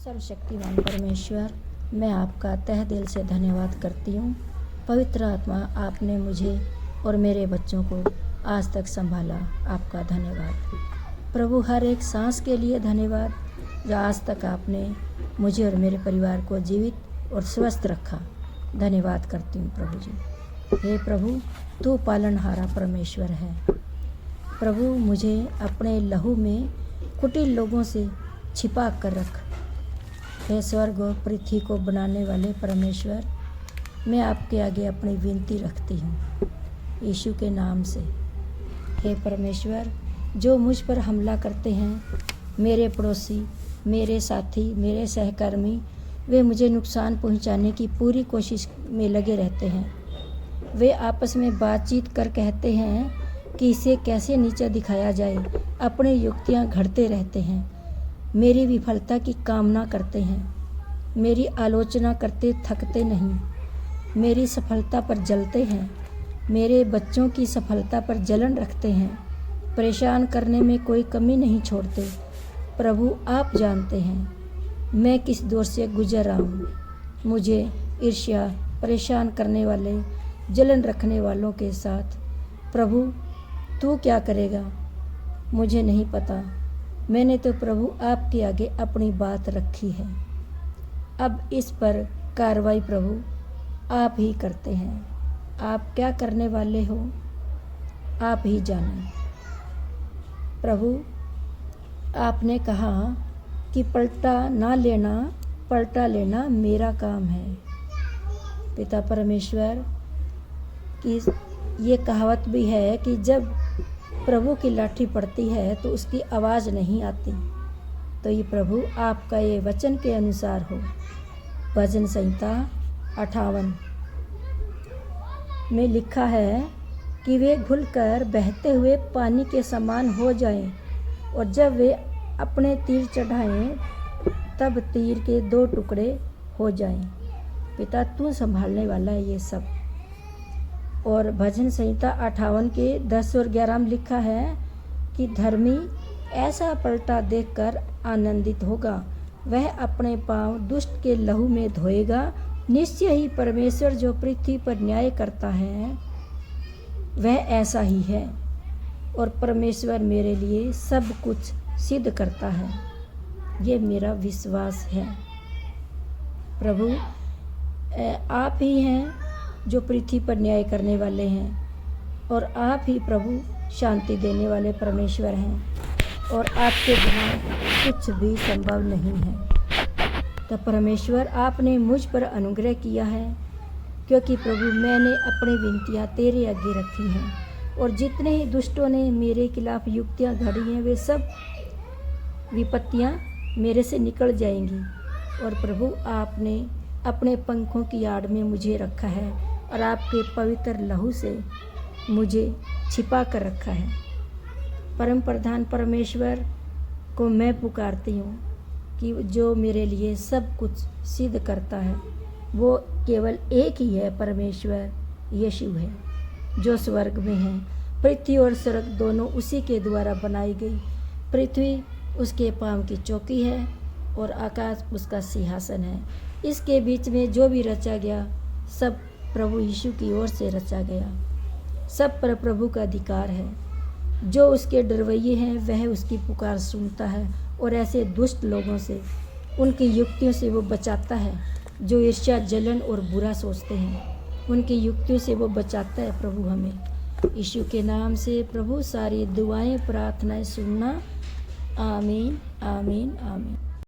सर्वशक्तिमान परमेश्वर, मैं आपका तहे दिल से धन्यवाद करती हूँ। पवित्र आत्मा, आपने मुझे और मेरे बच्चों को आज तक संभाला, आपका धन्यवाद। प्रभु, हर एक सांस के लिए धन्यवाद जो आज तक आपने मुझे और मेरे परिवार को जीवित और स्वस्थ रखा। धन्यवाद करती हूँ प्रभु जी। हे प्रभु, तू पालनहारा परमेश्वर है। प्रभु, मुझे अपने लहू में कुटिल लोगों से छिपा कर रख। हे स्वर्ग और पृथ्वी को बनाने वाले परमेश्वर, मैं आपके आगे अपनी विनती रखती हूँ यीशु के नाम से। हे परमेश्वर, जो मुझ पर हमला करते हैं, मेरे पड़ोसी, मेरे साथी, मेरे सहकर्मी, वे मुझे नुकसान पहुंचाने की पूरी कोशिश में लगे रहते हैं। वे आपस में बातचीत कर कहते हैं कि इसे कैसे नीचा दिखाया जाए। अपनी युक्तियां घड़ते रहते हैं, मेरी विफलता की कामना करते हैं, मेरी आलोचना करते थकते नहीं, मेरी सफलता पर जलते हैं, मेरे बच्चों की सफलता पर जलन रखते हैं, परेशान करने में कोई कमी नहीं छोड़ते। प्रभु, आप जानते हैं मैं किस दौर से गुजर रहा हूँ। मुझे ईर्ष्या, परेशान करने वाले, जलन रखने वालों के साथ प्रभु तू क्या करेगा मुझे नहीं पता। मैंने तो प्रभु आपके आगे अपनी बात रखी है। अब इस पर कार्रवाई प्रभु आप ही करते हैं। आप क्या करने वाले हो, आप ही जाने। प्रभु, आपने कहा कि पलटा लेना मेरा काम है। पिता परमेश्वर की ये कहावत भी है कि जब प्रभु की लाठी पड़ती है तो उसकी आवाज़ नहीं आती। तो ये प्रभु आपका ये वचन के अनुसार हो। भजन संहिता 58 में लिखा है कि वे घुलकर बहते हुए पानी के समान हो जाएं, और जब वे अपने तीर चढ़ाएं तब तीर के 2 टुकड़े हो जाएं। पिता, तू संभालने वाला है ये सब। और भजन संहिता 58 के 10 और 11 में लिखा है कि धर्मी ऐसा पलटा देखकर आनंदित होगा, वह अपने पांव दुष्ट के लहू में धोएगा। निश्चय ही परमेश्वर जो पृथ्वी पर न्याय करता है वह ऐसा ही है, और परमेश्वर मेरे लिए सब कुछ सिद्ध करता है। ये मेरा विश्वास है। प्रभु, आप ही हैं जो पृथ्वी पर न्याय करने वाले हैं, और आप ही प्रभु शांति देने वाले परमेश्वर हैं, और आपके बिना कुछ भी संभव नहीं है। तो परमेश्वर, आपने मुझ पर अनुग्रह किया है, क्योंकि प्रभु मैंने अपनी विनतियाँ तेरे आगे रखी हैं, और जितने ही दुष्टों ने मेरे खिलाफ युक्तियाँ घड़ी हैं वे सब विपत्तियाँ मेरे से निकल जाएंगी। और प्रभु, आपने अपने पंखों की आड़ में मुझे रखा है, और आपके पवित्र लहू से मुझे छिपा कर रखा है। परम प्रधान परमेश्वर को मैं पुकारती हूँ कि जो मेरे लिए सब कुछ सिद्ध करता है वो केवल एक ही है, परमेश्वर यीशु है, जो स्वर्ग में है। पृथ्वी और स्वर्ग दोनों उसी के द्वारा बनाई गई। पृथ्वी उसके पाँव की चौकी है और आकाश उसका सिंहासन है। इसके बीच में जो भी रचा गया सब प्रभु यीशु की ओर से रचा गया। सब पर प्रभु का अधिकार है। जो उसके डरवैये हैं वह उसकी पुकार सुनता है, और ऐसे दुष्ट लोगों से, उनकी युक्तियों से वो बचाता है। जो ईर्ष्या, जलन और बुरा सोचते हैं, उनकी युक्तियों से वो बचाता है। प्रभु, हमें यीशु के नाम से प्रभु सारी दुआएं प्रार्थनाएं सुनना। आमीन, आमीन, आमीन।